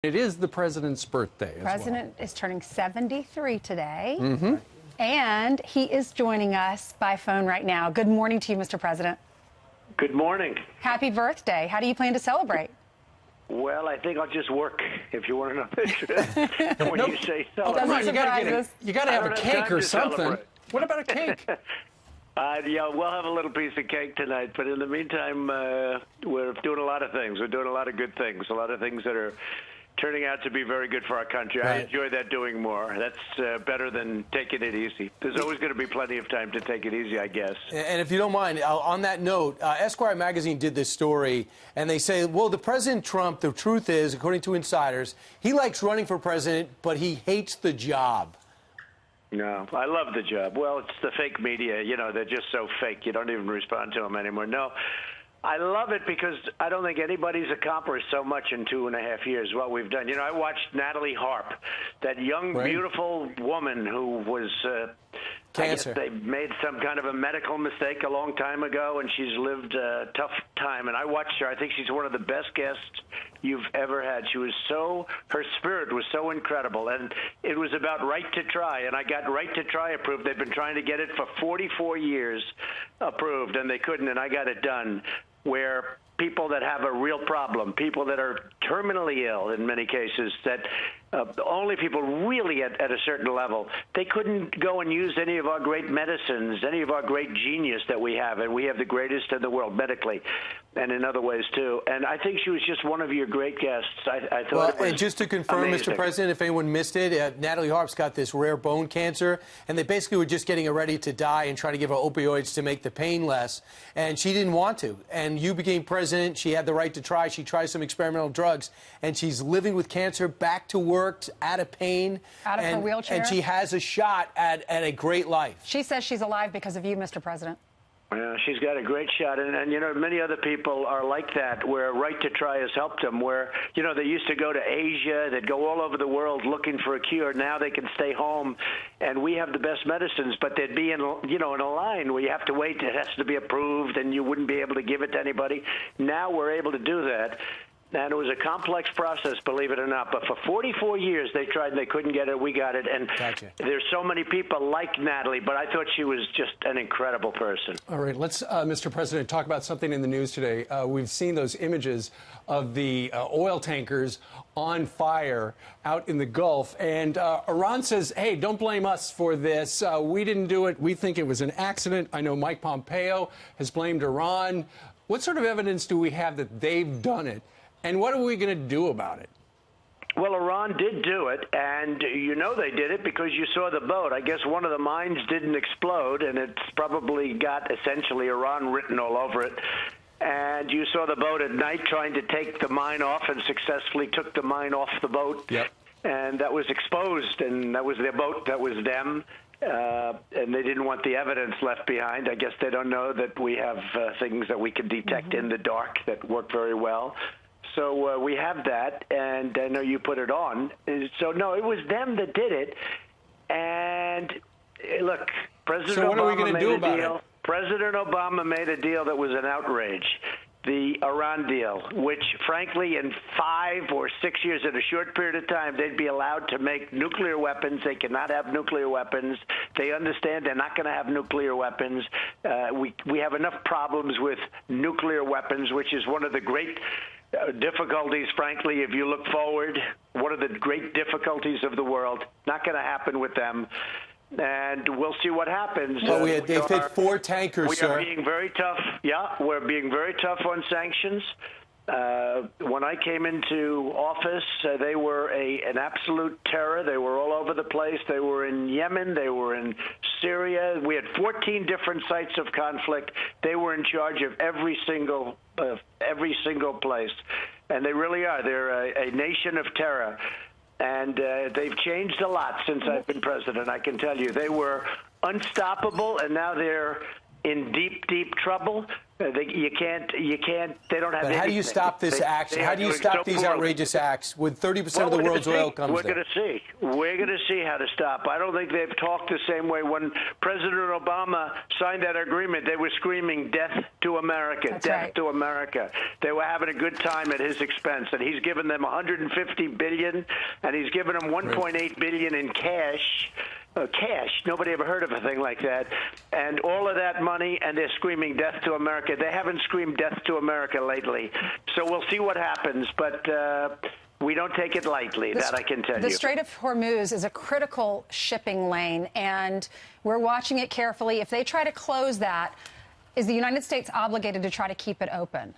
It is the president's birthday The president is turning 73 today. Mm-hmm. And he is joining us by phone right now. Good morning to you, Mr. President. Good morning. Happy birthday. How do you plan to celebrate? Well, I think I'll just work, if you want to know the truth. When you say celebrate. Come on, you got to have a cake or something. Celebrate. What about a cake? Yeah, we'll have a little piece of cake tonight, but in the meantime, we're doing a lot of things. We're doing a lot of good things, a lot of things that are turning out to be very good for our country. Right. I enjoy that doing more. That's better than taking it easy. There's always going to be plenty of time to take it easy, I guess. And if you don't mind, on that note, Esquire magazine did this story, and they say, well, the President Trump, the truth is, according to insiders, he likes running for president, but he hates the job. No, I love the job. Well, it's the fake media. You know, they're just so fake. You don't even respond to them anymore. No, I love it because I don't think anybody's accomplished so much in 2.5 years, what we've done. You know, I watched Natalie Harp, that young, beautiful woman who was cancer. I guess they made some kind of a medical mistake a long time ago, and she's lived a tough time. And I watched her. I think she's one of the best guests you've ever had. She was her spirit was so incredible. And it was about Right to Try. And I got Right to Try approved. They've been trying to get it for 44 years approved, and they couldn't, and I got it done, where people that have a real problem, people that are terminally ill in many cases, that only people really at a certain level, they couldn't go and use any of our great medicines, any of our great genius that we have, and we have the greatest in the world medically and in other ways too. And I think she was just one of your great guests. I thought it was and just to confirm, amazing. Mr. President, if anyone missed it, Natalie Harp's got this rare bone cancer, and they basically were just getting her ready to die and trying to give her opioids to make the pain less, and she didn't want to. And you became president. She had the right to try. She tried some experimental drugs, and she's living with cancer, back to work, out of pain. Out of her wheelchair. And she has a shot at a great life. She says she's alive because of you, Mr. President. Yeah, she's got a great shot, and you know, many other people are like that, where Right to Try has helped them, where, you know, they used to go to Asia, they'd go all over the world looking for a cure. Now they can stay home, and we have the best medicines, but they'd be in, you know, in a line where you have to wait. It has to be approved, and you wouldn't be able to give it to anybody. Now we're able to do that. And it was a complex process, believe it or not. But for 44 years, they tried and they couldn't get it. We got it. And there's so many people like Natalie, but I thought she was just an incredible person. All right, let's, Mr. President, talk about something in the news today. We've seen those images of the oil tankers on fire out in the Gulf. And Iran says, hey, don't blame us for this. We didn't do it. We think it was an accident. I know Mike Pompeo has blamed Iran. What sort of evidence do we have that they've done it? And what are we going to do about it? Well, Iran did do it, and you know they did it because you saw the boat. I guess one of the mines didn't explode, and it's probably got essentially Iran written all over it. And you saw the boat at night trying to take the mine off and successfully took the mine off the boat. Yep. And that was exposed, and that was their boat, that was them. And they didn't want the evidence left behind. I guess they don't know that we have things that we can detect in the dark that work very well. So we have that, and I know you put it on. So, no, it was them that did it. And, look, President Obama made a deal. President Obama made a deal that was an outrage, the Iran deal, which, frankly, in 5 or 6 years, in a short period of time, they'd be allowed to make nuclear weapons. They cannot have nuclear weapons. They understand they're not going to have nuclear weapons. We have enough problems with nuclear weapons, which is one of the great difficulties, frankly, if you look forward, one of the great difficulties of the world. Not going to happen with them. And we'll see what happens. Well, they fit 4 tankers, sir. We are being very tough. Yeah, we're being very tough on sanctions. When I came into office, they were an absolute terror. They were all over the place. They were in Yemen. They were in Syria. We had 14 different sites of conflict. They were in charge of every single place. And they really are. They're a nation of terror. And they've changed a lot since I've been president, I can tell you. They were unstoppable, and now they're in deep, deep trouble. You can't. They don't have. But how do you stop this action? How do you stop these outrageous acts when 30% of the world's oil comes We're there? going to see. We're going to see how to stop. I don't think they've talked the same way. When President Obama signed that agreement, they were screaming "Death to America, That's death right. to America." They were having a good time at his expense, and he's given them $150 billion, and he's given them $1.8 billion in cash. Cash. Nobody ever heard of a thing like that. And all of that money, and they're screaming death to America. They haven't screamed death to America lately. So we'll see what happens. But we don't take it lightly, that I can tell you. The Strait of Hormuz is a critical shipping lane, and we're watching it carefully. If they try to close that, is the United States obligated to try to keep it open?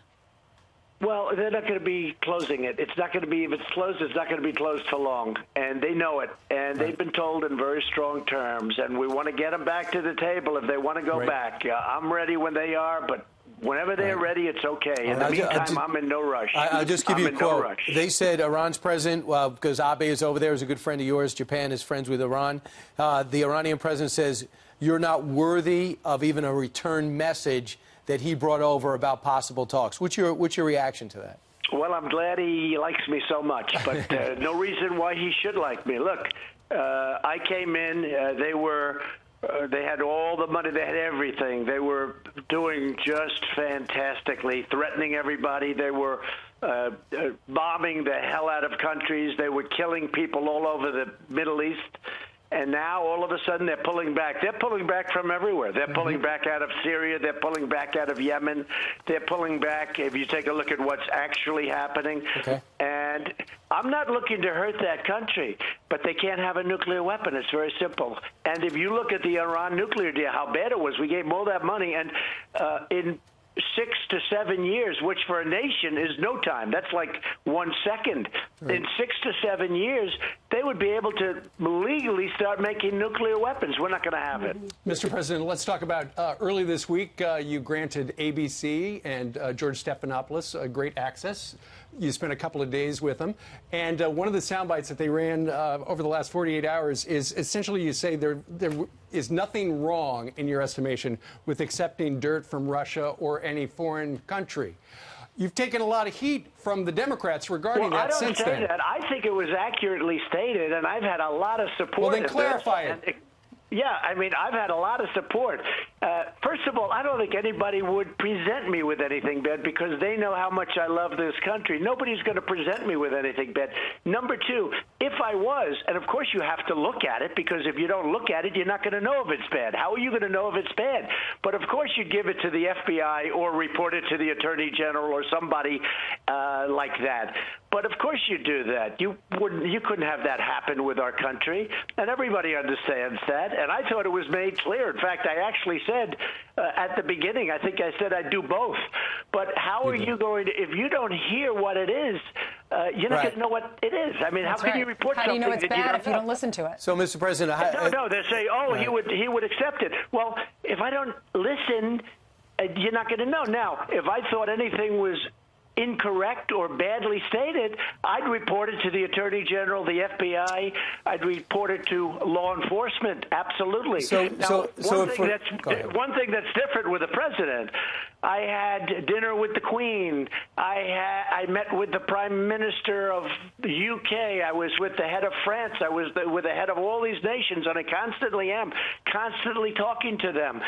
Well, they're not going to be closing it. It's not going to be, if it's closed, it's not going to be closed for long. And they know it. And they've been told in very strong terms. And we want to get them back to the table if they want to go back. I'm ready when they are, but whenever they're ready, it's okay. In the meantime, I'm in no rush. I'll just give you a quote. They said Iran's president, well, because Abe is over there, is a good friend of yours. Japan is friends with Iran. The Iranian president says, you're not worthy of even a return message that he brought over about possible talks. What's your reaction to that? Well, I'm glad he likes me so much, but no reason why he should like me. Look, I came in, they had all the money, they had everything. They were doing just fantastically, threatening everybody. They were bombing the hell out of countries. They were killing people all over the Middle East. And now, all of a sudden, they're pulling back. They're pulling back from everywhere. They're pulling back out of Syria. They're pulling back out of Yemen. They're pulling back, if you take a look at what's actually happening. Okay. And I'm not looking to hurt that country, but they can't have a nuclear weapon. It's very simple. And if you look at the Iran nuclear deal, how bad it was, we gave them all that money. And in 6 to 7 years, which for a nation is no time. That's like 1 second. Right. In 6 to 7 years, they would be able to legally start making nuclear weapons. We're not going to have it. Mr. President, let's talk about early this week, you granted ABC and George Stephanopoulos great access. You spent a couple of days with them. And one of the sound bites that they ran over the last 48 hours is essentially you say there is nothing wrong, in your estimation, with accepting dirt from Russia or any foreign country. You've taken a lot of heat from the Democrats regarding that since then. I don't say that. I think it was accurately stated, and I've had a lot of support. Well, then clarify it. Yeah, I mean, I've had a lot of support. First of all, I don't think anybody would present me with anything bad because they know how much I love this country. Nobody's going to present me with anything bad. Number two, if I was, and of course you have to look at it because if you don't look at it, you're not going to know if it's bad. How are you going to know if it's bad? But of course you'd give it to the FBI or report it to the Attorney General or somebody like that. But of course you do that. You couldn't have that happen with our country, and everybody understands that. And I thought it was made clear. In fact, I actually said at the beginning, I think I said I'd do both. But how are you going to, if you don't hear what it is, you're not going to know what it is. I mean, how can you report something that you don't know? How do you know it's bad if you don't listen to it? So, Mr. President, no, they say, oh, he would accept it. Well, if I don't listen, you're not going to know. Now, if I thought anything was incorrect or badly stated, I'd report it to the Attorney General, the FBI. I'd report it to law enforcement. Absolutely. One thing that's different with the president, I had dinner with the Queen. I met with the Prime Minister of the UK. I was with the head of France. I was with the head of all these nations, and I constantly am talking to them.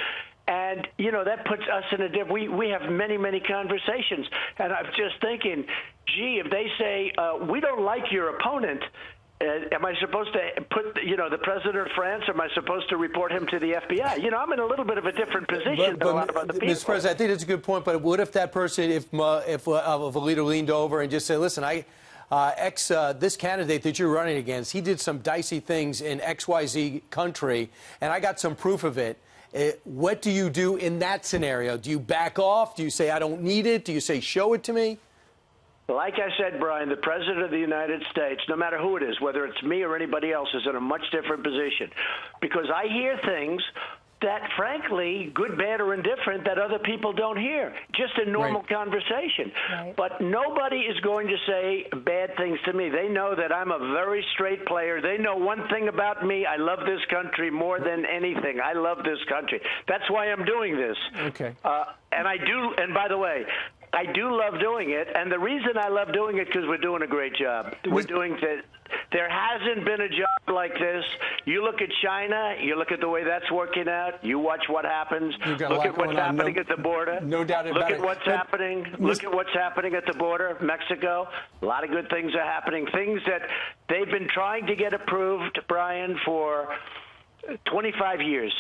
And, you know, that puts us in a different, we have many, many conversations. And I'm just thinking, gee, if they say, we don't like your opponent, am I supposed to put, the president of France, am I supposed to report him to the FBI? You know, I'm in a little bit of a different position than a lot of other people. Mr. President, I think that's a good point, but what if that person, if a leader leaned over and just said, listen, this candidate that you're running against, he did some dicey things in XYZ country, and I got some proof of it. What do you do in that scenario? Do you back off? Do you say, I don't need it? Do you say, show it to me? Like I said, Brian, the President of the United States, no matter who it is, whether it's me or anybody else, is in a much different position. Because I hear things that, frankly, good, bad, or indifferent, that other people don't hear. Just a normal conversation. Right. But nobody is going to say bad things to me. They know that I'm a very straight player. They know one thing about me. I love this country more than anything. I love this country. That's why I'm doing this. Okay. And I do, and by the way, I do love doing it, and the reason I love doing it because we're doing a great job. We're doing that. There hasn't been a job like this. You look at China, you look at the way that's working out, you watch what happens, look at what's happening at the border. No doubt about it. Look at what's happening. Look at what's happening at the border, Mexico. A lot of good things are happening. Things that they've been trying to get approved, Brian, for 25 years.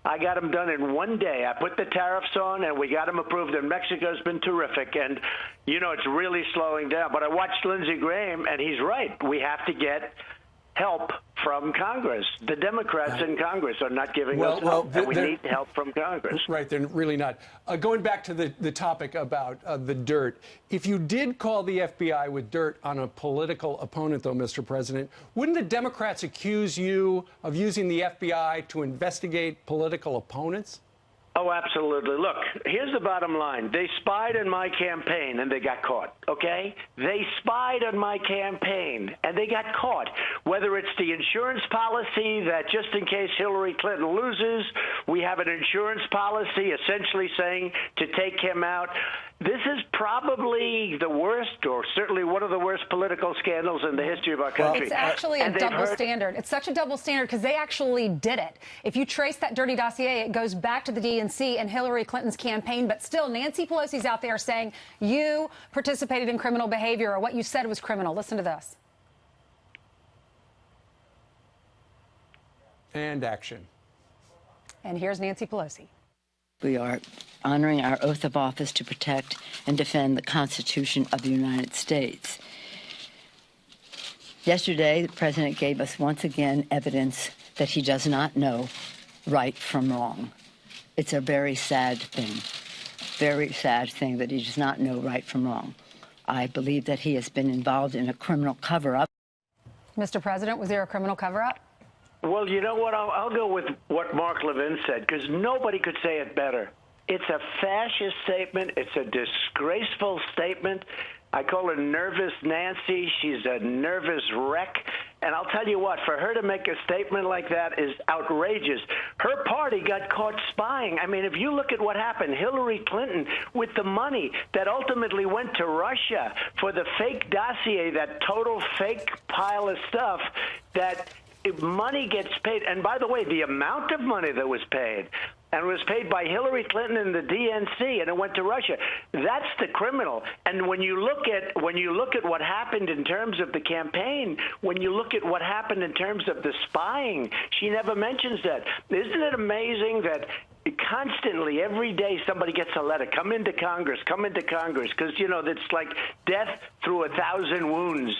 I got them done in one day. I put the tariffs on, and we got them approved, and Mexico's been terrific. And, you know, it's really slowing down. But I watched Lindsey Graham, and he's right. We have to get help from Congress. The Democrats in Congress are not giving us help, and we need help from Congress. Right, they're really not. Going back to the topic about the dirt, if you did call the FBI with dirt on a political opponent, though, Mr. President, wouldn't the Democrats accuse you of using the FBI to investigate political opponents? Oh, absolutely. Look, here's the bottom line. They spied on my campaign, and they got caught, okay? They spied on my campaign, and they got caught. Whether it's the insurance policy that just in case Hillary Clinton loses, we have an insurance policy essentially saying to take him out. This is probably the worst, or certainly one of the worst political scandals in the history of our country. It's actually a double standard. It's such a double standard because they actually did it. If you trace that dirty dossier, it goes back to the DNC and Hillary Clinton's campaign. But still, Nancy Pelosi's out there saying you participated in criminal behavior or what you said was criminal. Listen to this. And action. And here's Nancy Pelosi. We are honoring our oath of office to protect and defend the Constitution of the United States. Yesterday, the President gave us once again evidence that he does not know right from wrong. It's a very sad thing that he does not know right from wrong. I believe that he has been involved in a criminal cover-up. Mr. President, was there a criminal cover-up? Well, you know what? I'll go with what Mark Levin said, because nobody could say it better. It's a fascist statement. It's a disgraceful statement. I call her Nervous Nancy. She's a nervous wreck. And I'll tell you what, for her to make a statement like that is outrageous. Her party got caught spying. I mean, if you look at what happened, Hillary Clinton, with the money that ultimately went to Russia for the fake dossier, that total fake pile of stuff, that if money gets paid, and by the way, the amount of money that was paid, and was paid by Hillary Clinton and the DNC, and it went to Russia. That's the criminal. And when you look at what happened in terms of the campaign, when you look at what happened in terms of the spying, she never mentions that. Isn't it amazing that constantly, every day, somebody gets a letter, come into Congress, because, you know, it's like death through 1,000 wounds.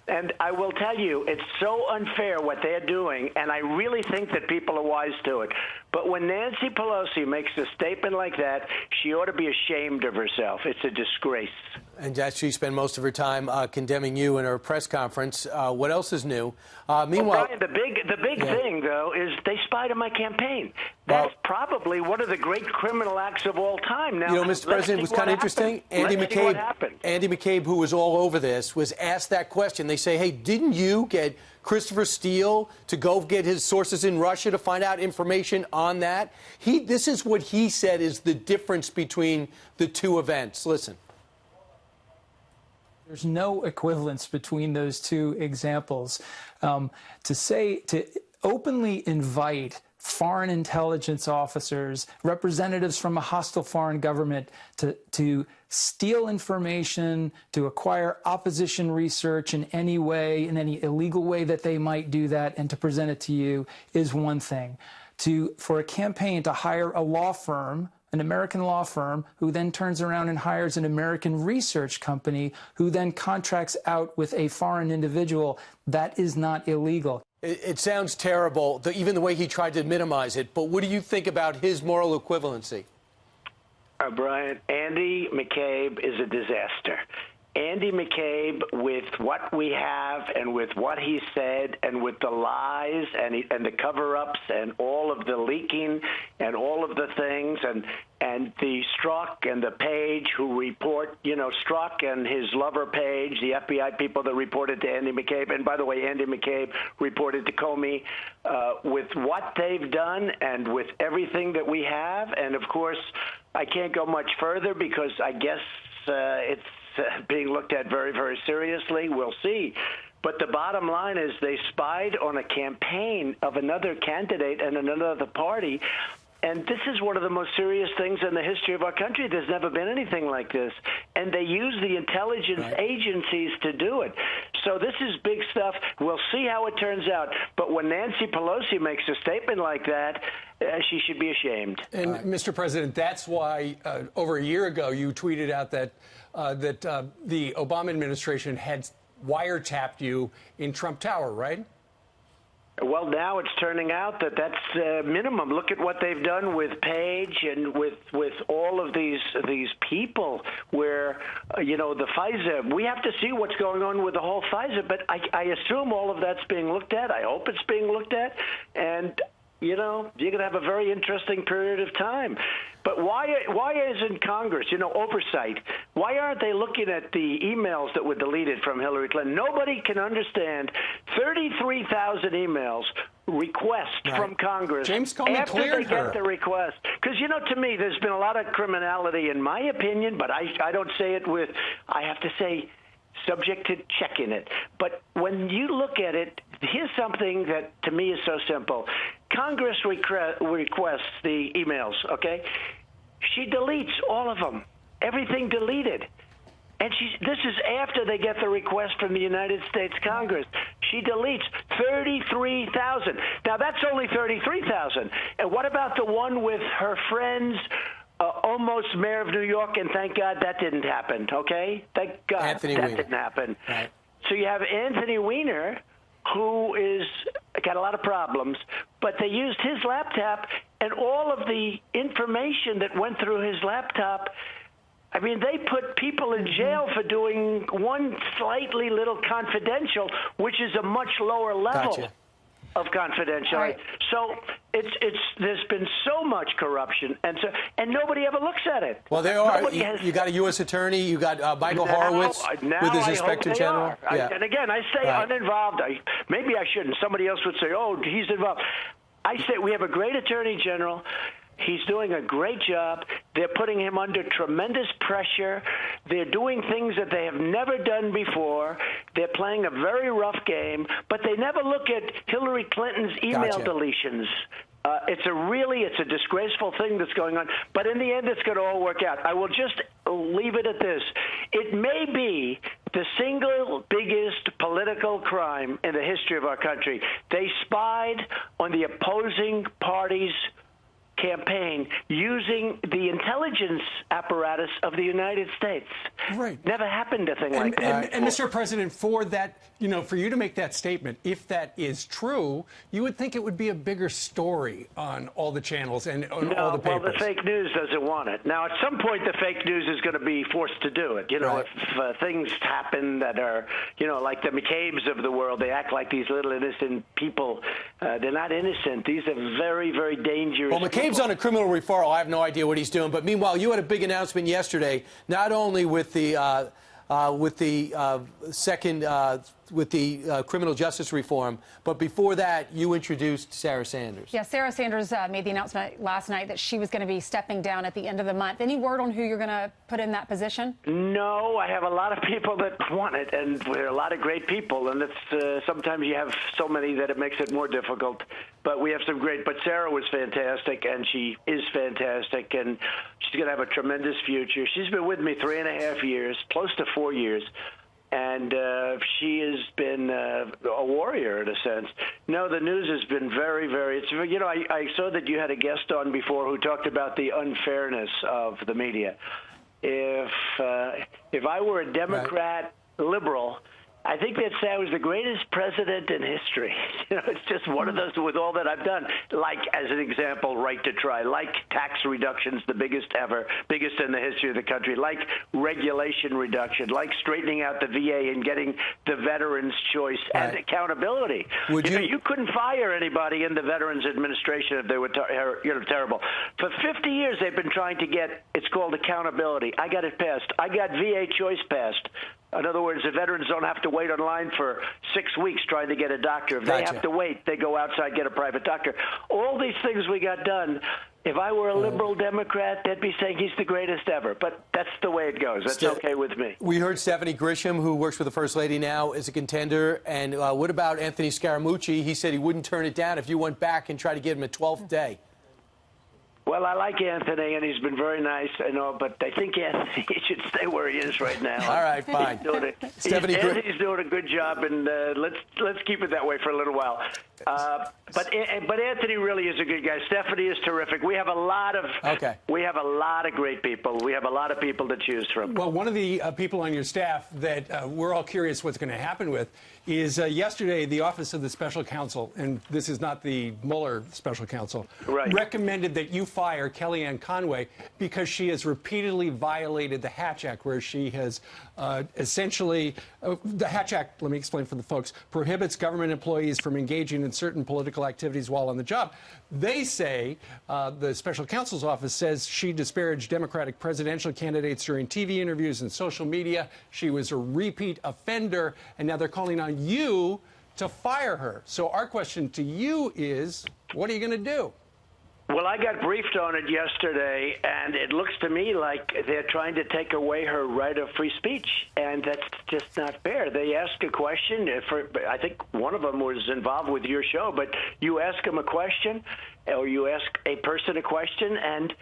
And I will tell you, it's so unfair what they're doing, and I really think that people are wise to it. But when Nancy Pelosi makes a statement like that, she ought to be ashamed of herself. It's a disgrace. And she spent most of her time condemning you in her press conference. What else is new? Meanwhile, Brian, the big thing, though, is they spied on my campaign. That's probably one of the great criminal acts of all time. Now, you know, Mr. President, it was kind of interesting. Andy McCabe, who was all over this, was asked that question. They say, hey, didn't you get Christopher Steele to go get his sources in Russia to find out information on that? This is what he said is the difference between the two events. Listen. There's no equivalence between those two examples. To openly invite foreign intelligence officers, representatives from a hostile foreign government to steal information, to acquire opposition research in any way, in any illegal way that they might do that, and to present it to you is one thing. For a campaign to hire a law firm, an American law firm, who then turns around and hires an American research company, who then contracts out with a foreign individual, that is not illegal. It sounds terrible, even the way he tried to minimize it. But what do you think about his moral equivalency? Brian, Andy McCabe is a disaster. Andy McCabe, with what we have and with what he said and with the lies and the cover-ups and all of the leaking and all of the things and the Strzok and the Page who report, Strzok and his lover Page, the FBI people that reported to Andy McCabe, and by the way, Andy McCabe reported to Comey, with what they've done and with everything that we have. And, of course, I can't go much further because I guess it's being looked at very, very seriously. We'll see. But the bottom line is they spied on a campaign of another candidate and another party. And this is one of the most serious things in the history of our country. There's never been anything like this. And they use the intelligence agencies to do it. So this is big stuff. We'll see how it turns out. But when Nancy Pelosi makes a statement like that, she should be ashamed. And, Mr. President, that's why over a year ago you tweeted out that the Obama administration had wiretapped you in Trump Tower, right? Well, now it's turning out that that's minimum. Look at what they've done with Page and with all of these people where, the FISA, we have to see what's going on with the whole FISA, but I assume all of that's being looked at. I hope it's being looked at. And, you're going to have a very interesting period of time. But why isn't Congress, oversight, why aren't they looking at the emails that were deleted from Hillary Clinton? Nobody can understand 33,000 emails requests from Congress James Comey after they get the request. Because, to me, there's been a lot of criminality, in my opinion, but I don't say it with, I have to say, subject to checking it. But when you look at it, here's something that to me is so simple. Congress requests the emails, okay? She deletes all of them, everything deleted. And this is after they get the request from the United States Congress. She deletes 33,000. Now, that's only 33,000. And what about the one with her friends, almost mayor of New York, and thank God that didn't happen, okay? Thank God Anthony that Weiner. didn't happen. Right. So you have Anthony Weiner, who is got a lot of problems, but they used his laptop, and all of the information that went through his laptop, I mean, they put people in jail for doing one slightly little confidential, which is a much lower level of confidentiality. Right. So there's been so much corruption, and nobody ever looks at it. Well, there are. You got a U.S. attorney. You got Michael Horowitz with his inspector general. And again, I say uninvolved. Maybe I shouldn't. Somebody else would say, "Oh, he's involved." I say we have a great attorney general. He's doing a great job. They're putting him under tremendous pressure. They're doing things that they have never done before. They're playing a very rough game, but they never look at Hillary Clinton's email deletions. It's a disgraceful thing that's going on. But in the end, it's going to all work out. I will just leave it at this. It may be the single biggest political crime in the history of our country. They spied on the opposing party's campaign using the intelligence apparatus of the United States. Right. Never happened a thing like that. And Mr. President, for that, for you to make that statement, if that is true, you would think it would be a bigger story on all the channels and on all the papers. Well, the fake news doesn't want it. Now, at some point, the fake news is going to be forced to do it. If things happen that are, like the McCabes of the world, they act like these little innocent people. They're not innocent. These are very, very dangerous people. McCabe's on a criminal referral. I have no idea what he's doing. But meanwhile, you had a big announcement yesterday, not only with the criminal justice reform, but before that, you introduced Sarah Sanders. Yeah, Sarah Sanders made the announcement last night that she was going to be stepping down at the end of the month. Any word on who you're going to put in that position? No, I have a lot of people that want it, and there are a lot of great people, and it's sometimes you have so many that it makes it more difficult. But we have some great. But Sarah was fantastic, and she is fantastic, and she's going to have a tremendous future. She's been with me 3.5 years, close to 4 years. And she has been a warrior in a sense. No, the news has been very, very. I saw that you had a guest on before who talked about the unfairness of the media. If I were a Democrat liberal, I think they'd say I was the greatest president in history. It's just one of those with all that I've done. Like, as an example, right to try. Like tax reductions, the biggest ever, biggest in the history of the country. Like regulation reduction. Like straightening out the VA and getting the Veterans' Choice and accountability. You couldn't fire anybody in the Veterans Administration if they were terrible. For 50 years, they've been trying to get, it's called accountability. I got it passed. I got VA Choice passed. In other words, the veterans don't have to wait online for 6 weeks trying to get a doctor. If they have to wait, they go outside, get a private doctor. All these things we got done. If I were a liberal Democrat, they'd be saying he's the greatest ever. But that's the way it goes. That's okay with me. We heard Stephanie Grisham, who works for the First Lady now, is a contender. And what about Anthony Scaramucci? He said he wouldn't turn it down if you went back and tried to give him a 12th day. Well, I like Anthony, and he's been very nice, but I think Anthony should stay where he is right now. All right, fine. Anthony's doing a good job, and let's keep it that way for a little while. But Anthony really is a good guy. Stephanie is terrific. We have a lot of great people. We have a lot of people to choose from. Well, one of the people on your staff that we're all curious what's going to happen with is yesterday the Office of the Special Counsel, and this is not the Mueller Special Counsel, recommended that you fire Kellyanne Conway because she has repeatedly violated the Hatch Act, where she has essentially the Hatch Act, let me explain for the folks, prohibits government employees from engaging in certain political activities while on the job. They say, the special counsel's office says, she disparaged Democratic presidential candidates during TV interviews and social media. She was a repeat offender, and now they're calling on you to fire her. So our question to you is, what are you going to do? Well, I got briefed on it yesterday, and it looks to me like they're trying to take away her right of free speech, and that's just not fair. They ask a question. I think one of them was involved with your show, but you ask them a question, or you ask a person a question, and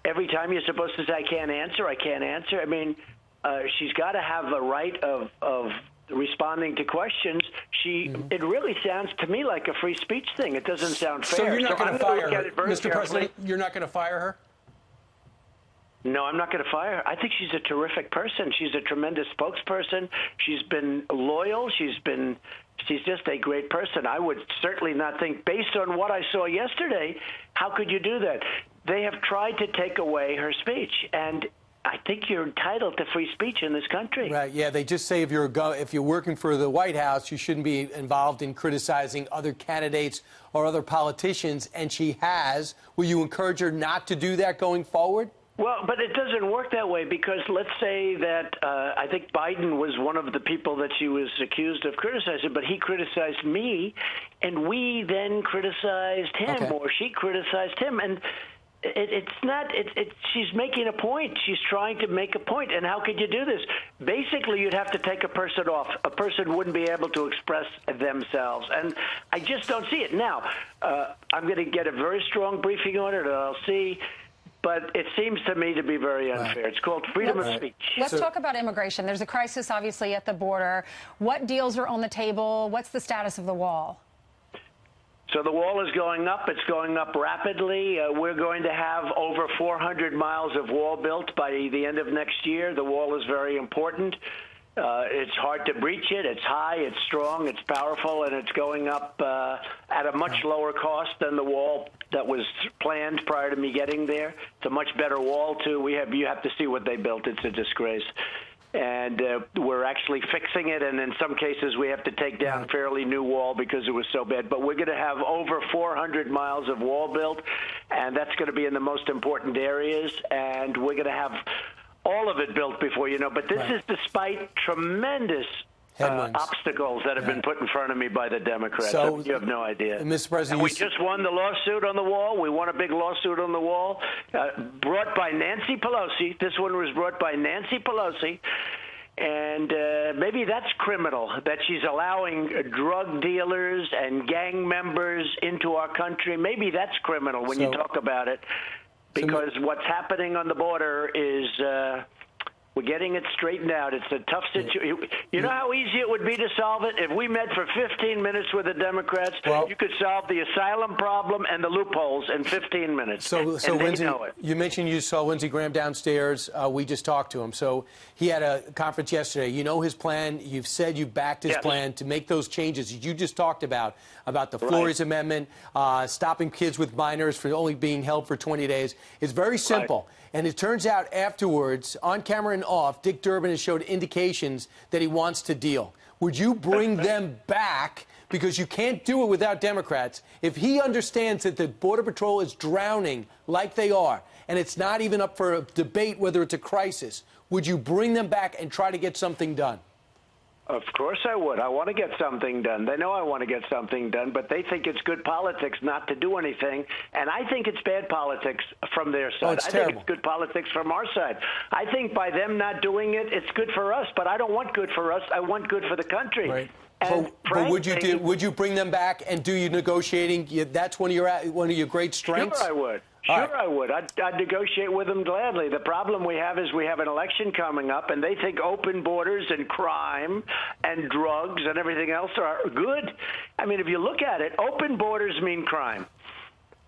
every time you're supposed to say, I can't answer. I mean, she's got to have a right of responding to questions. It really sounds to me like a free speech thing. It doesn't sound fair. So you're not going to fire her, Mr. President? You're not going to fire her? No, I'm not going to fire her. I think she's a terrific person. She's a tremendous spokesperson. She's been loyal. She's just a great person. I would certainly not think, based on what I saw yesterday, how could you do that? They have tried to take away her speech, and I think you're entitled to free speech in this country. Right, yeah, they just say if you're working for the White House, you shouldn't be involved in criticizing other candidates or other politicians, and she has. Will you encourage her not to do that going forward? Well, but it doesn't work that way, because let's say that I think Biden was one of the people that she was accused of criticizing, but he criticized me, and we then criticized him, or she criticized him, and she's making a point. She's trying to make a point. And how could you do this? Basically, you'd have to take a person off. A person wouldn't be able to express themselves. And I just don't see it. Now, I'm going to get a very strong briefing on it, and I'll see. But it seems to me to be very unfair. It's called freedom of speech. Let's talk about immigration. There's a crisis, obviously, at the border. What deals are on the table? What's the status of the wall? So the wall is going up. It's going up rapidly. We're going to have over 400 miles of wall built by the end of next year. The wall is very important. It's hard to breach it. It's high, it's strong, it's powerful, and it's going up at a much lower cost than the wall that was planned prior to me getting there. It's a much better wall, too. You have to see what they built. It's a disgrace. And we're actually fixing it, and in some cases we have to take down fairly new wall because it was so bad. But we're going to have over 400 miles of wall built, and that's going to be in the most important areas, and we're going to have all of it built before you know. But this is despite tremendous obstacles that have been put in front of me by the Democrats. So, you have no idea. Mr. President, and we just won the lawsuit on the wall. We won a big lawsuit on the wall brought by Nancy Pelosi. This one was brought by Nancy Pelosi. And maybe that's criminal, that she's allowing drug dealers and gang members into our country. Maybe that's criminal when you talk about it. Because what's happening on the border is We're getting it straightened out. It's a tough situation. You know how easy it would be to solve it? If we met for 15 minutes with the Democrats, you could solve the asylum problem and the loopholes in 15 minutes. So Lindsey, know it. you mentioned you saw Lindsey Graham downstairs. We just talked to him. So he had a conference yesterday. You know his plan. You've said you backed his plan to make those changes you just talked about the Flores Amendment, stopping kids with minors from only being held for 20 days. It's very simple. Right. And it turns out afterwards, on camera and off, Dick Durbin has showed indications that he wants to deal. Would you bring them back? Because you can't do it without Democrats. If he understands that the Border Patrol is drowning like they are, and it's not even up for a debate whether it's a crisis, would you bring them back and try to get something done? Of course I would. I want to get something done. They know I want to get something done, but they think it's good politics not to do anything. And I think it's bad politics from their side. It's I terrible. think it's good politics from our side. I think by them not doing it, it's good for us. But I don't want good for us. I want good for the country. Right. And but would you bring them back and do your negotiating? That's one of your great strengths. Sure, I would. Sure, I would. I'd negotiate with them gladly. The problem we have is we have an election coming up, and they think open borders and crime and drugs and everything else are good. I mean, if you look at it, open borders mean crime.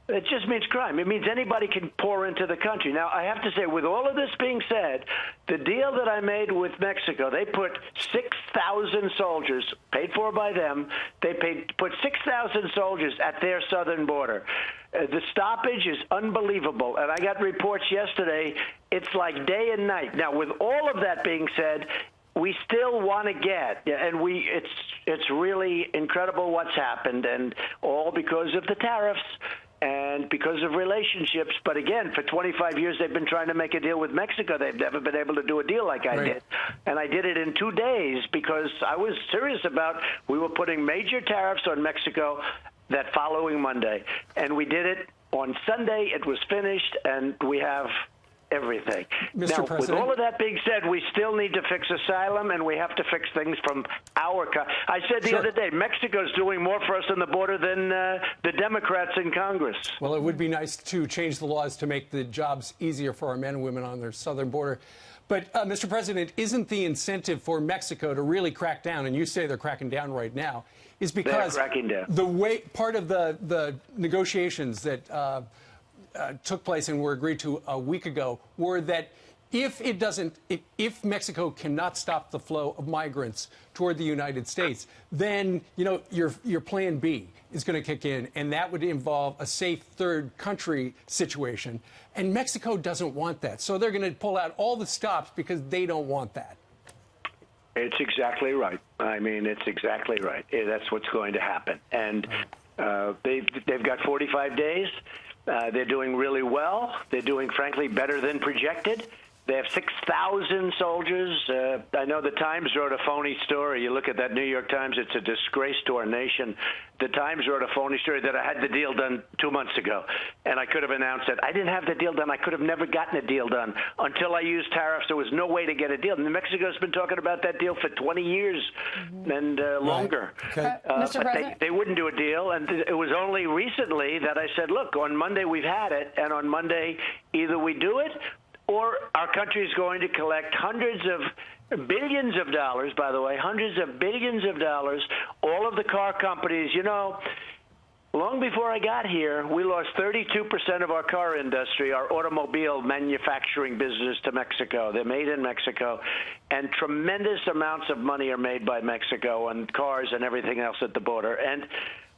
It just means crime. It means anybody can pour into the country. Now, I have to say, with all of this being said, the deal that I made with Mexico, they put 6,000 soldiers, paid for by them, put 6,000 soldiers at their southern border. The stoppage is unbelievable, and I got reports yesterday, it's like day and night. Now, with all of that being said, we still want to get, and it's really incredible what's happened, and all because of the tariffs and because of relationships. But again, for 25 years, they've been trying to make a deal with Mexico. They've never been able to do a deal like I did. And I did it in 2 days because I was serious about we were putting major tariffs on Mexico that following Monday. And we did it on Sunday. It was finished, and we have everything. Mr. Now, with all of that being said, we still need to fix asylum, and we have to fix things from our I said the other day, Mexico's doing more for us on the border than the Democrats in Congress. Well, it would be nice to change the laws to make the jobs easier for our men and women on their southern border. But, Mr. President, isn't the incentive for Mexico to really crack down, and you say they're cracking down right now, is because the way part of the negotiations that took place and were agreed to a week ago were that if Mexico cannot stop the flow of migrants toward the United States, then your plan B is going to kick in, and that would involve a safe third country situation. And Mexico doesn't want that, so they're going to pull out all the stops because they don't want that. It's exactly right. I mean, it's exactly right. That's what's going to happen, and they've got 45 days. They're doing really well. They're doing, frankly, better than projected. They have 6,000 soldiers. I know the Times wrote a phony story. You look at that New York Times, it's a disgrace to our nation. The Times wrote a phony story that I had the deal done 2 months ago, and I could have announced it. I didn't have the deal done. I could have never gotten a deal done until I used tariffs. There was no way to get a deal. And Mexico's been talking about that deal for 20 years and longer. Okay. Mr. President? They wouldn't do a deal, and it was only recently that I said, look, on Monday we've had it, and on Monday either we do it or our country is going to collect hundreds of billions of dollars, by the way, hundreds of billions of dollars. All of the car companies, long before I got here, we lost 32% of our car industry, our automobile manufacturing business, to Mexico. They're made in Mexico, and tremendous amounts of money are made by Mexico on cars and everything else at the border. And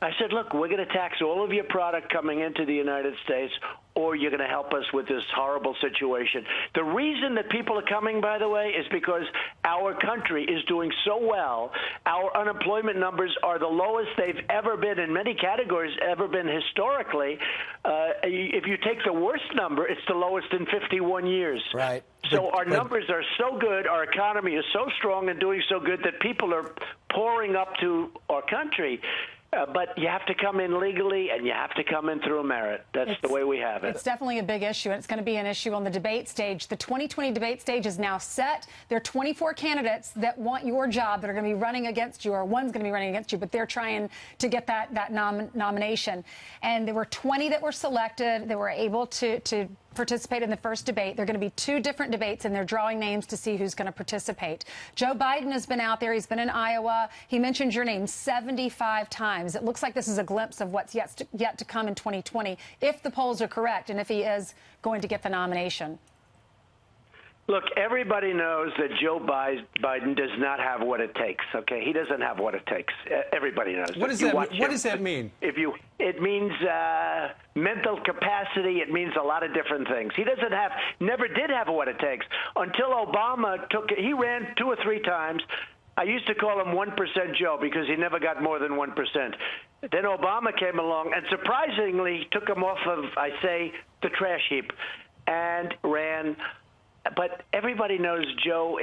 I said, look, we're going to tax all of your product coming into the United States, or you're going to help us with this horrible situation. The reason that people are coming, by the way, is because our country is doing so well. Our unemployment numbers are the lowest they've ever been in many categories, ever been historically. If you take the worst number, it's the lowest in 51 years. Right. So our numbers are so good, our economy is so strong and doing so good that people are pouring up to our country. But you have to come in legally, and you have to come in through a merit. That's the way we have it. It's definitely a big issue, and it's going to be an issue on the debate stage. The 2020 debate stage is now set. There are 24 candidates that want your job that are going to be running against you, or one's going to be running against you, but they're trying to get that nomination. And there were 20 that were selected. They were able to participate in the first debate. There are going to be 2 different debates, and they're drawing names to see who's going to participate. Joe Biden has been out there. He's been in Iowa. He mentioned your name 75 times. It looks like this is a glimpse of what's yet to come in 2020, if the polls are correct and if he is going to get the nomination. Look, everybody knows that Joe Biden does not have what it takes. Okay, he doesn't have what it takes. Everybody knows. What does that mean? It means mental capacity. It means a lot of different things. He never did have what it takes until Obama he ran 2 or 3 times. I used to call him 1% Joe because he never got more than 1%. Then Obama came along and surprisingly took him off of, the trash heap and ran. But everybody knows Joe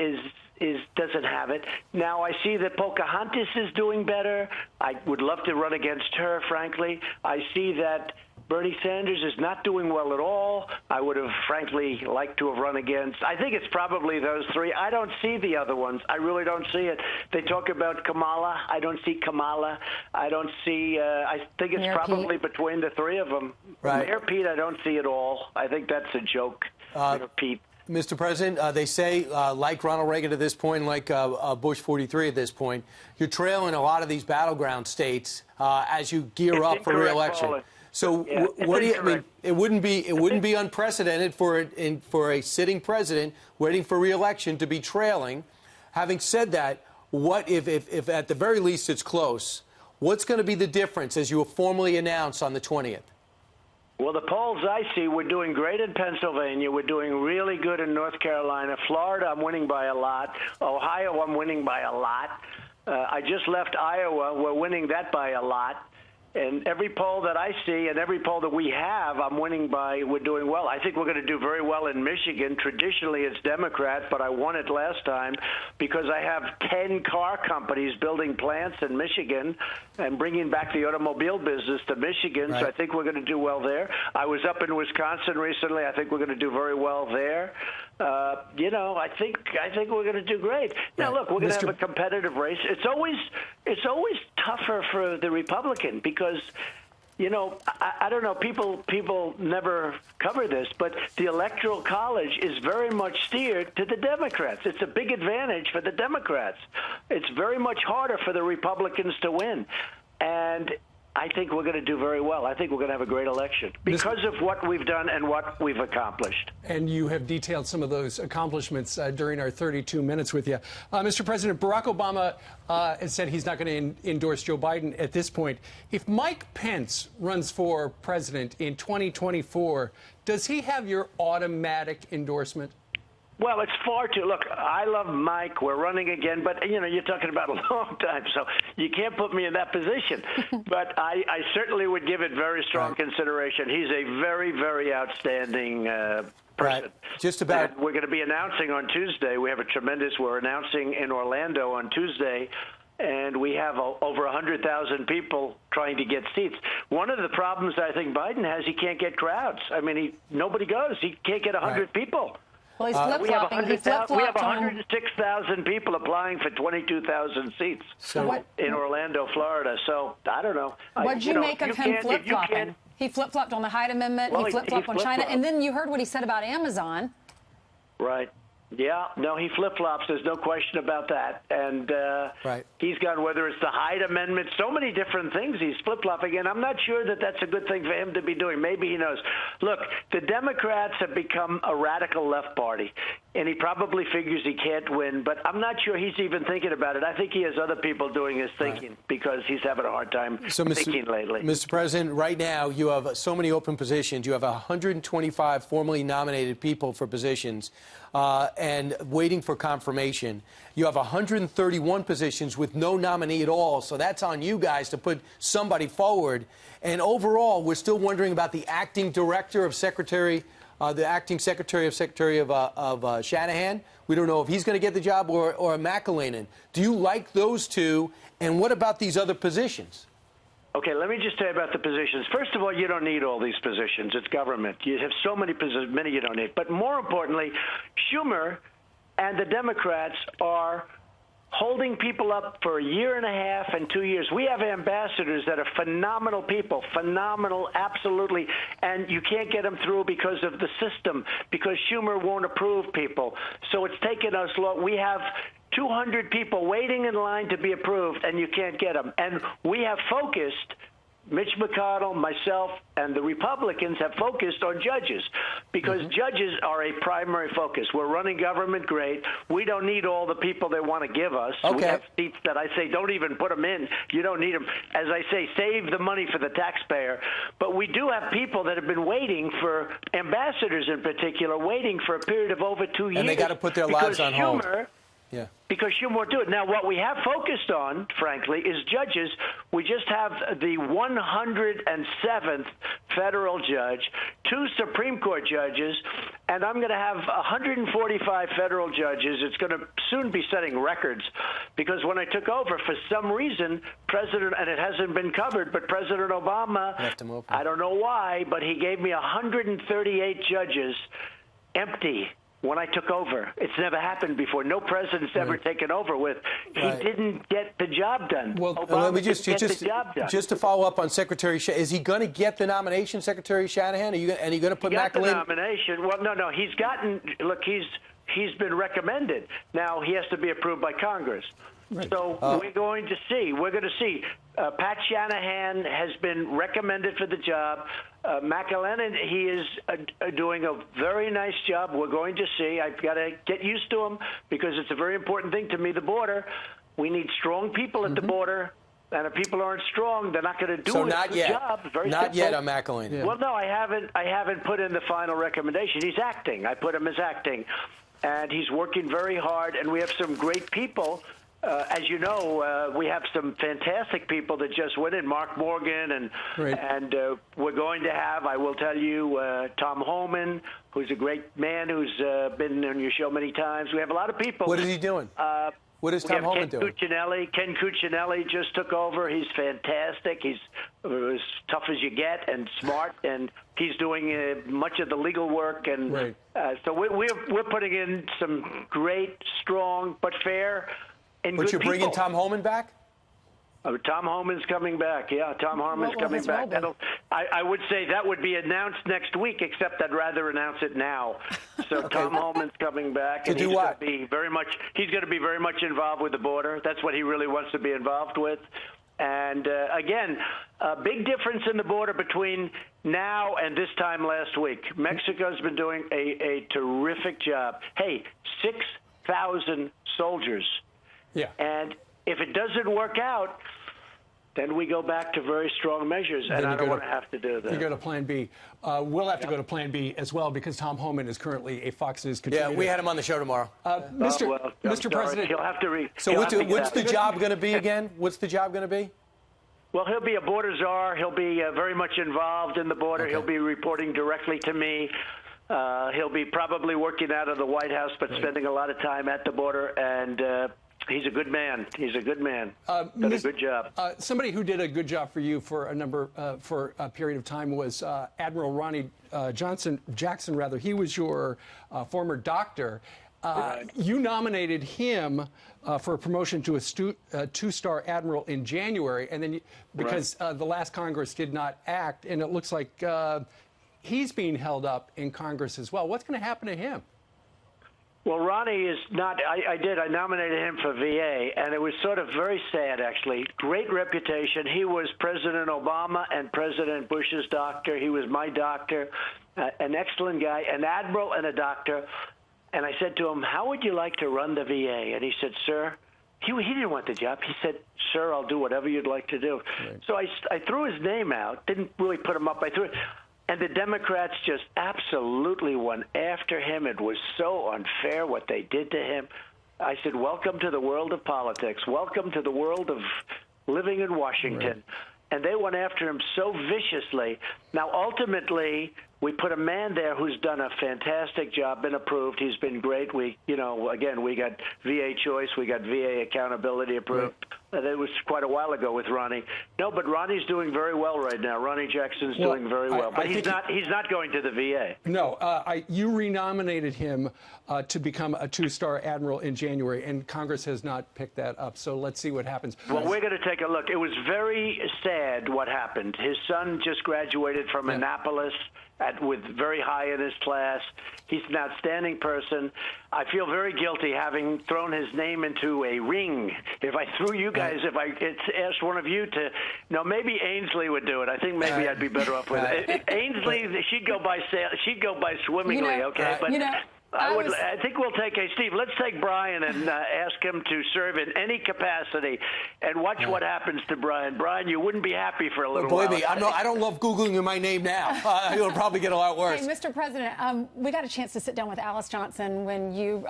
doesn't have it. Now I see that Pocahontas is doing better. I would love to run against her, frankly. I see that Bernie Sanders is not doing well at all. I would have, frankly, liked to have run against. I think it's probably those 3. I don't see the other ones. I really don't see it. They talk about Kamala. I don't see Kamala. I don't see. I think it's Mayor probably Pete? between the 3 of them. Right. Mayor Pete, I don't see at all. I think that's a joke. Mayor Pete. Mr. President, they say, like Ronald Reagan at this point, like Bush 43 at this point, you're trailing a lot of these battleground states as you gear up for re-election. Paula. So, Yeah, what do you? I mean, incorrect. it wouldn't be unprecedented for a sitting president waiting for re-election to be trailing. Having said that, what if at the very least it's close? What's going to be the difference as you formally announce on the 20th? Well, the polls I see, we're doing great in Pennsylvania. We're doing really good in North Carolina. Florida, I'm winning by a lot. Ohio, I'm winning by a lot. I just left Iowa. We're winning that by a lot. And every poll that I see and every poll that we have, I'm winning by, we're doing well. I think we're going to do very well in Michigan. Traditionally, it's Democrat, but I won it last time because I have 10 car companies building plants in Michigan and bringing back the automobile business to Michigan. Right. So I think we're going to do well there. I was up in Wisconsin recently. I think we're going to do very well there. I think we're going to do great. Now, look, we're going to have a competitive race. It's always tougher for the Republican because, I don't know, people never cover this, but the Electoral College is very much steered to the Democrats. It's a big advantage for the Democrats. It's very much harder for the Republicans to win. And I think we're going to do very well. I think we're going to have a great election because of what we've done and what we've accomplished. And you have detailed some of those accomplishments during our 32 minutes with you. Mr. President, Barack Obama has said he's not going to endorse Joe Biden at this point. If Mike Pence runs for president in 2024, does he have your automatic endorsement? Well, it's far too. Look, I love Mike. We're running again, but you're talking about a long time, so you can't put me in that position. But I certainly would give it very strong consideration. He's a very, very outstanding person. Right. Just about. And we're going to be announcing on Tuesday. We're announcing in Orlando on Tuesday. And we have over 100,000 people trying to get seats. One of the problems I think Biden has, he can't get crowds. I mean, nobody goes. He can't get 100 people. Well, he's flip-flopping. We have 106,000 people applying for 22,000 seats in Orlando, Florida. So I don't know. What'd you make of him flip-flopping? He flip-flopped on the Hyde Amendment. He flip-flopped on China. And then you heard what he said about Amazon. Right. Yeah, no, he flip-flops. There's no question about that. And he's gone, whether it's the Hyde Amendment, so many different things he's flip-flopping. And I'm not sure that that's a good thing for him to be doing. Maybe he knows. Look, the Democrats have become a radical left party, and he probably figures he can't win. But I'm not sure he's even thinking about it. I think he has other people doing his thinking because he's having a hard time thinking lately. Mr. President, right now you have so many open positions. You have 125 formally nominated people for positions. And waiting for confirmation. You have 131 positions with no nominee at all, so that's on you guys to put somebody forward. And overall, we're still wondering about the acting director of Secretary, the acting Secretary of Shanahan. We don't know if he's going to get the job or McElhaney. Do you like those two? And what about these other positions? Okay, let me just say about the positions. First of all, you don't need all these positions. It's government. You have so many positions, many you don't need. But more importantly, Schumer and the Democrats are holding people up for a year and a half and 2 years. We have ambassadors that are phenomenal people, phenomenal, absolutely, and you can't get them through because of the system, because Schumer won't approve people. So it's taken us long. We have 200 people waiting in line to be approved, and you can't get them. And we have focused, Mitch McConnell, myself, and the Republicans have focused on judges because judges are a primary focus. We're running government great. We don't need all the people they want to give us. Okay. We have seats that I say don't even put them in. You don't need them. As I say, save the money for the taxpayer. But we do have people that have been waiting for, ambassadors in particular, waiting for a period of over 2 years. And they got to put their lives on hold. Yeah. Because Schumer won't do it. Now, what we have focused on, frankly, is judges. We just have the 107th federal judge, 2 Supreme Court judges, and I'm going to have 145 federal judges. It's going to soon be setting records because when I took over, for some reason, and it hasn't been covered, but President Obama, left him open. I don't know why, but he gave me 138 judges empty when I took over. It's never happened before. No president's ever taken over with. He didn't get the job done. Well, Obama let me just didn't get the job done. Just to follow up on Secretary Shanahan, is he going to get the nomination, Secretary Shanahan? Are you going to put he got McAleenan? the nomination. Well, no. He's gotten. Look, he's been recommended. Now he has to be approved by Congress. Right. So we're going to see. We're going to see. Pat Shanahan has been recommended for the job. McAleenan, he is doing a very nice job. We're going to see. I've got to get used to him because it's a very important thing to me, the border. We need strong people at the border. And if people aren't strong, they're not going to do so a not good yet. job. Very not simple. yet on McAleenan. Yeah. Well, no, I haven't put in the final recommendation. He's acting. I put him as acting. And he's working very hard, and we have some great people. As you know, we have some fantastic people that just went in, Mark Morgan, and we're going to have, I will tell you, Tom Homan, who's a great man who's been on your show many times. We have a lot of people. What is he doing? What is Tom Homan doing? Ken Cuccinelli just took over. He's fantastic. He's as tough as you get and smart, and he's doing much of the legal work. And so we're putting in some great, strong, but fair. But you're bringing Tom Homan back? Tom Homan's coming back. Yeah, Tom Homan's coming back. I would say that would be announced next week, except I'd rather announce it now. So Tom Homan's coming back. To do what? He's going to be very much involved with the border. That's what he really wants to be involved with. And, again, a big difference in the border between now and this time last week. Mexico's been doing a terrific job. Hey, 6,000 soldiers. Yeah. And if it doesn't work out, then we go back to very strong measures, and I don't want to have to do that. You go to Plan B. We'll have to go to Plan B as well because Tom Homan is currently a Fox News contributor. Yeah, we had him on the show tomorrow. Mr. President, he'll have to So what's the job going to be again? What's the job going to be? Well, he'll be a border czar. He'll be very much involved in the border. Okay. He'll be reporting directly to me. He'll be probably working out of the White House, but spending a lot of time at the border, and he's a good man. He's a good man. Did a good job. Somebody who did a good job for you for a period of time was Admiral Ronnie Jackson. He was your former doctor. You nominated him for a promotion to a two-star admiral in January, and then because the last Congress did not act, and it looks like he's being held up in Congress as well. What's going to happen to him? Well, Ronnie is not. I nominated him for VA, and it was sort of very sad, actually. Great reputation. He was President Obama and President Bush's doctor. He was my doctor, an excellent guy, an admiral and a doctor. And I said to him, how would you like to run the VA? And he said, sir, he didn't want the job. He said, sir, I'll do whatever you'd like to do. Right. So I threw his name out, didn't really put him up. I threw it. And the Democrats just absolutely went after him. It was so unfair what they did to him. I said, welcome to the world of politics. Welcome to the world of living in Washington. Right. And they went after him so viciously. Now, ultimately, We put a man there who's done a fantastic job, been approved. He's been great. We, again, we got VA choice. We got VA accountability approved. That was quite a while ago with Ronnie. No, but Ronnie's doing very well right now. Ronnie Jackson's doing very well. But he's not going to the VA. No, you renominated him to become a two-star admiral in January, and Congress has not picked that up. So let's see what happens. Well, we're going to take a look. It was very sad what happened. His son just graduated from Annapolis with very high in his class. He's an outstanding person. I feel very guilty having thrown his name into a ring. If I threw you guys, if I asked one of you to, no, maybe Ainsley would do it. I think maybe I'd be better off with it. Ainsley, she'd go by swimmingly, okay? But I think we'll take Steve. Let's take Brian and ask him to serve in any capacity, and watch what happens to Brian. Brian, you wouldn't be happy for a little while. Believe me, I don't love Googling my name now. It'll probably get a lot worse. Hey, Mr. President, we got a chance to sit down with Alice Johnson when you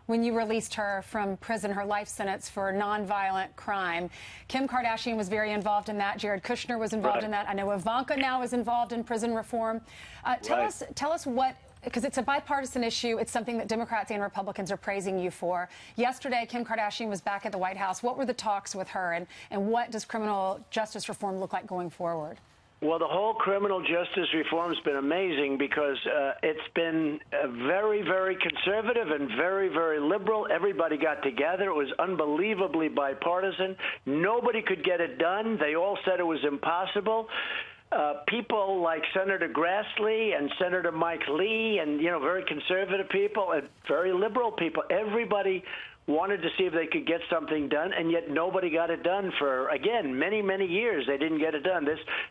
released her from prison, her life sentence for nonviolent crime. Kim Kardashian was very involved in that. Jared Kushner was involved in that. I know Ivanka now is involved in prison reform. Tell us what. Because it's a bipartisan issue. It's something that Democrats and Republicans are praising you for. Yesterday, Kim Kardashian was back at the White House. What were the talks with her, and what does criminal justice reform look like going forward? Well, the whole criminal justice reform has been amazing because it's been very, very conservative and very, very liberal. Everybody got together. It was unbelievably bipartisan. Nobody could get it done. They all said it was impossible. People like Senator Grassley and Senator Mike Lee and, very conservative people and very liberal people, everybody wanted to see if they could get something done, and yet nobody got it done for, again, many, many years. They didn't get it done.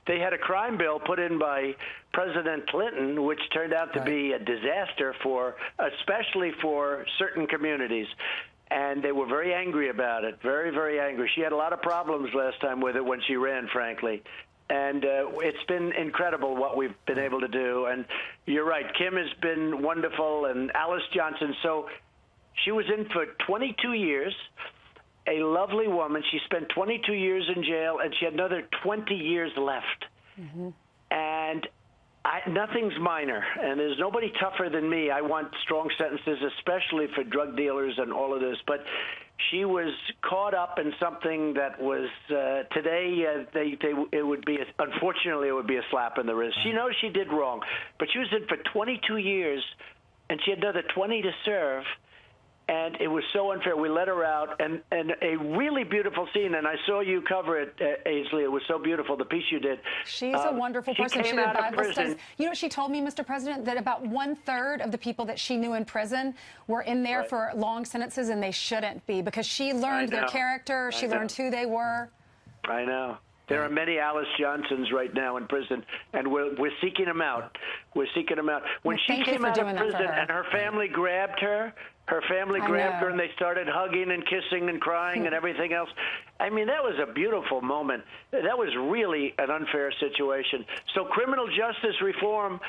They had a crime bill put in by President Clinton, which turned out to be a disaster especially for certain communities. And they were very angry about it, very, very angry. She had a lot of problems last time with it when she ran, frankly. And it's been incredible what we've been able to do. And you're right, Kim has been wonderful, and Alice Johnson. So she was in for 22 years, a lovely woman. She spent 22 years in jail, and she had another 20 years left. And nothing's minor, and there's nobody tougher than me. I want strong sentences, especially for drug dealers and all of this. But she was caught up in something that was today. It would be unfortunately it would be a slap in the wrist. She knows she did wrong, but she was in for 22 years, and she had another 20 to serve. And it was so unfair. We let her out, and a really beautiful scene. And I saw you cover it, Ainsley. It was so beautiful, the piece you did. She's a wonderful person. She did Bible studies. You know what she told me, Mr. President? That about 1/3 of the people that she knew in prison were in there for long sentences, and they shouldn't be, because she learned their character. She learned who they were. I know. There are many Alice Johnsons right now in prison, and we're seeking them out. We're seeking them out. When she came out of prison and her family grabbed her, and they started hugging and kissing and crying and everything else. I mean, that was a beautiful moment. That was really an unfair situation. So criminal justice reform,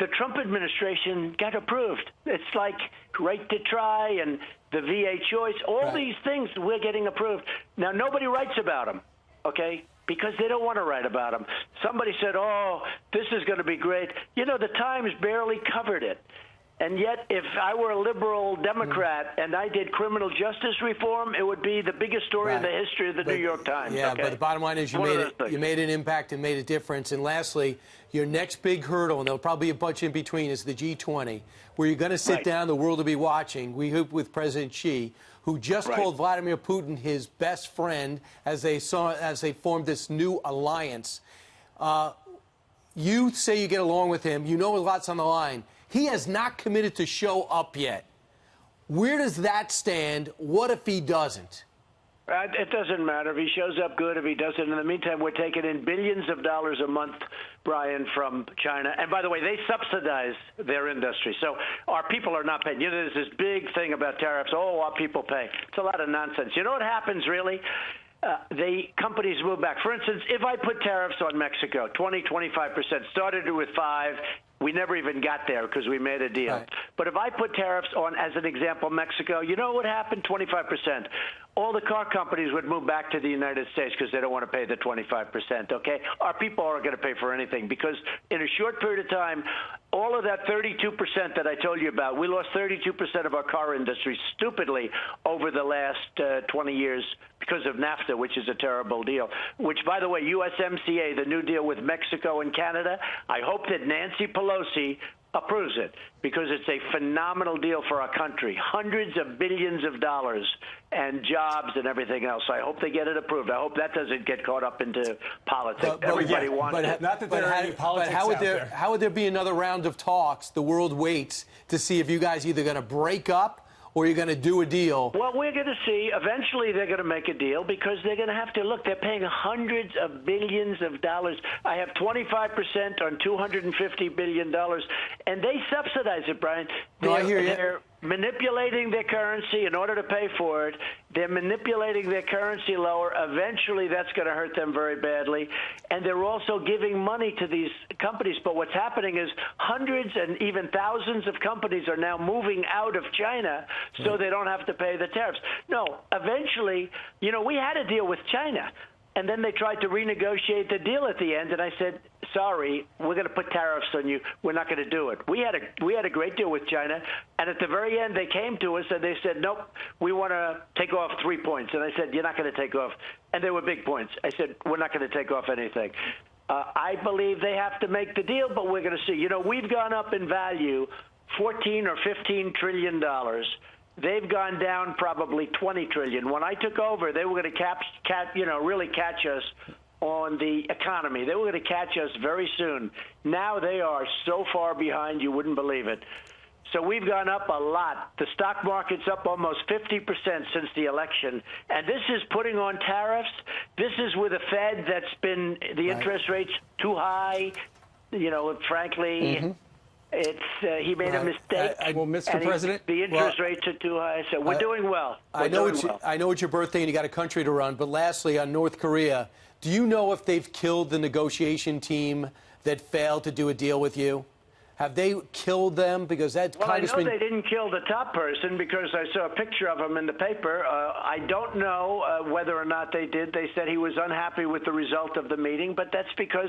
the Trump administration got approved. It's like right to try and the VA choice, all these things we're getting approved. Now, nobody writes about them, okay? Because they don't want to write about them. Somebody said, oh, this is going to be great. The Times barely covered it. And yet, if I were a liberal Democrat and I did criminal justice reform, it would be the biggest story in the history of the New York Times. Yeah, but the bottom line is you made an impact and made a difference. And lastly, your next big hurdle, and there'll probably be a bunch in between, is the G20, where you're going to sit down, the world will be watching. We hope with President Xi, who just called Vladimir Putin his best friend as they formed this new alliance. You say you get along with him. You know a lot's on the line. He has not committed to show up yet. Where does that stand? What if he doesn't? It doesn't matter if he shows up good, if he doesn't. In the meantime, we're taking in billions of dollars a month, Brian, from China. And by the way, they subsidize their industry. So our people are not paying. There's this big thing about tariffs. Oh, our people pay. It's a lot of nonsense. You know what happens, really? The companies move back. For instance, if I put tariffs on Mexico, 20-25%, started with 5%, we never even got there because we made a deal. But if I put tariffs on, as an example, Mexico, you know what happened? 25%. all the car companies would move back to the United States because they don't want to pay the 25%, okay? Our people aren't going to pay for anything because in a short period of time, all of that 32% that I told you about, we lost 32% of our car industry stupidly over the last 20 years because of NAFTA, which is a terrible deal, which, by the way, USMCA, the new deal with Mexico and Canada, I hope that Nancy Pelosi approves it because it's a phenomenal deal for our country, hundreds of billions of dollars and jobs and everything else. I hope they get it approved. I hope that doesn't get caught up into politics. Everybody wants it. Not that there are any politics out there. How would there be another round of talks? The world waits to see if you guys either going to break up or you're going to do a deal. Well, we're going to see. Eventually, they're going to make a deal because they're going to have to look. They're paying hundreds of billions of dollars. I have 25% on $250 billion, and they subsidize it, Brian. No, I hear you. They're manipulating their currency in order to pay for it. They're manipulating their currency lower. Eventually, that's going to hurt them very badly. And they're also giving money to these companies. But what's happening is hundreds and even thousands of companies are now moving out of China so they don't have to pay the tariffs. No, eventually, you know, we had a deal with China. And then they tried to renegotiate the deal at the end, and I said, sorry, we're going to put tariffs on you. We're not going to do it. We had a great deal with China, and at the very end they came to us and they said, nope, we want to take off 3 points. And I said, you're not going to take off. And they were big points. I said, we're not going to take off anything. I believe they have to make the deal, but we're going to see. You know, we've gone up in value $14 or $15 trillion. They've gone down probably 20 trillion. When I took over, they were going to really catch us on the economy. They were going to catch us very soon. Now they are so far behind, you wouldn't believe it. So we've gone up a lot. The stock market's up almost 50% since the election. And this is putting on tariffs. This is with a Fed that's been the interest rates too high, you know, frankly. It's he made a mistake. Well, Mr. President, the interest rates are too high, so we're doing well. I know it's your birthday and you got a country to run, but lastly, on North Korea, do you know if they've killed the negotiation team that failed to do a deal with you? Have they killed them? Because that Congressman... I know they didn't kill the top person because I saw a picture of him in the paper. I don't know whether or not they did. They said he was unhappy with the result of the meeting, but that's because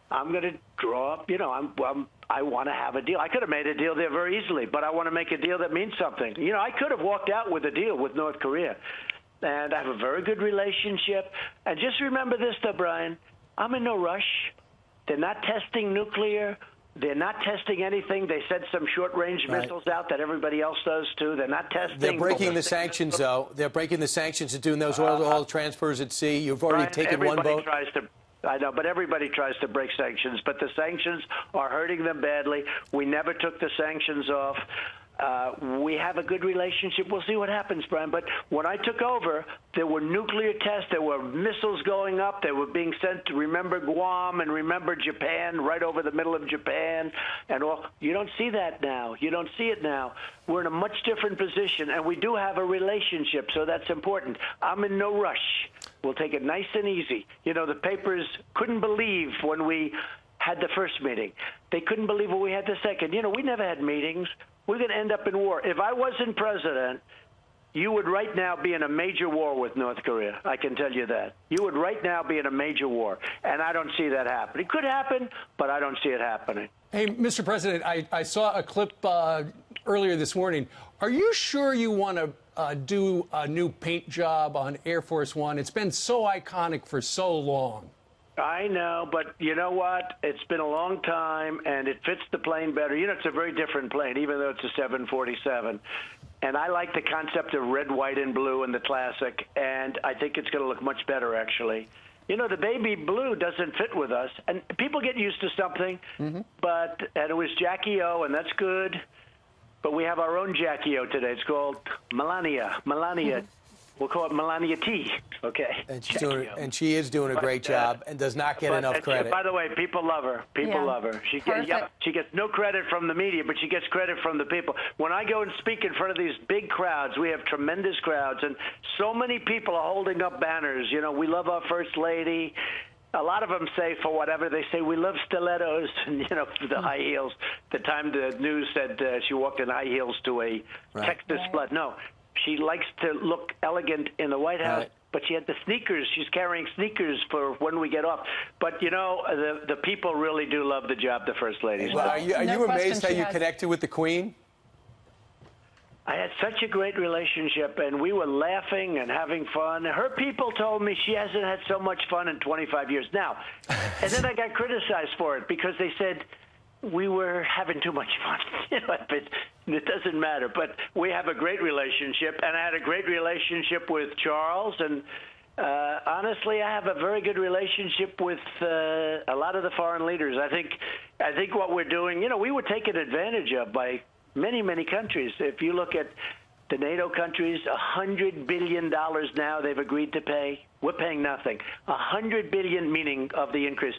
I'm going to draw up, you know, I want to have a deal. I could have made a deal there very easily, but I want to make a deal that means something. You know, I could have walked out with a deal with North Korea, and I have a very good relationship. And just remember this, though, Brian, I'm in no rush. They're not testing nuclear. They're not testing anything. They sent some short-range missiles out that everybody else does, too. They're not testing. They're breaking the sanctions, though. They're breaking the sanctions and doing those oil transfers at sea. You've already taken one vote. I know, but everybody tries to break sanctions. But the sanctions are hurting them badly. We never took the sanctions off. We have a good relationship. We'll see what happens, Brian. But when I took over, there were nuclear tests. There were missiles going up. They were being sent to, remember Guam and remember Japan, right over the middle of Japan. And all. You don't see that now. You don't see it now. We're in a much different position, and we do have a relationship, so that's important. I'm in no rush. We'll take it nice and easy. You know, the papers couldn't believe when we had the first meeting. They couldn't believe when we had the second. You know, we never had meetings. We're going to end up in war. If I wasn't president, you would right now be in a major war with North Korea. I can tell you that. You would right now be in a major war, and I don't see that happening. It could happen, but I don't see it happening. Hey, Mr. President, I saw a clip earlier this morning. Are you sure you want to do a new paint job on Air Force One? It's been so iconic for so long. I know, but you know what? It's been a long time, and it fits the plane better. You know, it's a very different plane, even though it's a 747. And I like the concept of red, white, and blue in the classic, and I think it's going to look much better, actually. You know, the baby blue doesn't fit with us, and people get used to something, and it was Jackie O, and that's good. But we have our own Jackie O today. It's called Melania. We'll call it Melania T. Okay. And she is doing a great job and does not get enough credit. By the way, people love her. People love her. She gets no credit from the media, but she gets credit from the people. When I go and speak in front of these big crowds, we have tremendous crowds, and so many people are holding up banners. You know, we love our First Lady. A lot of them say, for whatever, they say, we love stilettos and, you know, the high heels. The time the news said she walked in high heels to a Texas flood. No. She likes to look elegant in the White House. Right. But she had the sneakers. She's carrying sneakers for when we get off. But, you know, the people really do love the job the First Lady's Well, done. are No you question amazed how she you has. connected with the Queen? I had such a great relationship, and we were laughing and having fun. Her people told me she hasn't had so much fun in 25 years. Now, and then I got criticized for it because they said we were having too much fun. You know, but it doesn't matter. But we have a great relationship, and I had a great relationship with Charles. And honestly, I have a very good relationship with a lot of the foreign leaders. I think what we're doing, you know, we were taken advantage of by many, many countries. If you look at the NATO countries, $100 billion now they've agreed to pay. We're paying nothing. $100 billion, meaning of the increase.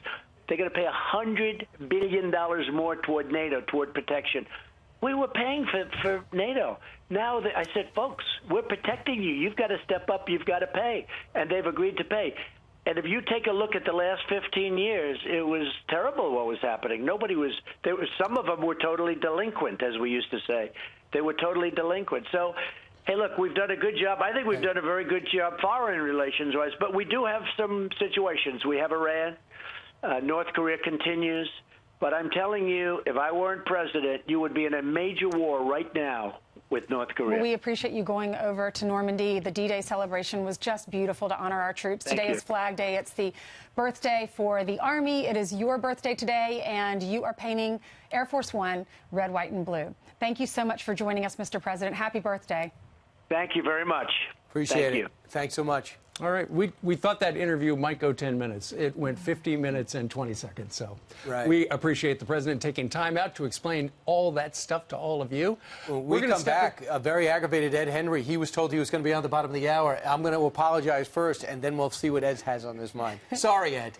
They're going to pay $100 billion more toward NATO, toward protection. We were paying for NATO. Now I said, folks, we're protecting you. You've got to step up. You've got to pay. And they've agreed to pay. And if you take a look at the last 15 years, it was terrible what was happening. Some of them were totally delinquent, as we used to say. They were totally delinquent. So, hey, look, we've done a good job. I think we've done a very good job foreign relations-wise, but we do have some situations. We have Iran. North Korea continues. But I'm telling you, if I weren't president, you would be in a major war right now with North Korea. Well, we appreciate you going over to Normandy. The D-Day celebration was just beautiful to honor our troops. Thank Today you. is Flag Day. It's the birthday for the Army. It is your birthday today, and you are painting Air Force One red, white, and blue. Thank you so much for joining us, Mr. President. Happy birthday. Thank you very much. Appreciate Thank it. you. Thanks so much. All right, we thought that interview might go 10 minutes. It went 50 minutes and 20 seconds. So Right. we appreciate the president taking time out to explain all that stuff to all of you. When We're we gonna come step back, a very aggravated Ed Henry. He was told he was going to be on the bottom of the hour. I'm going to apologize first, and then we'll see what Ed has on his mind. Sorry, Ed.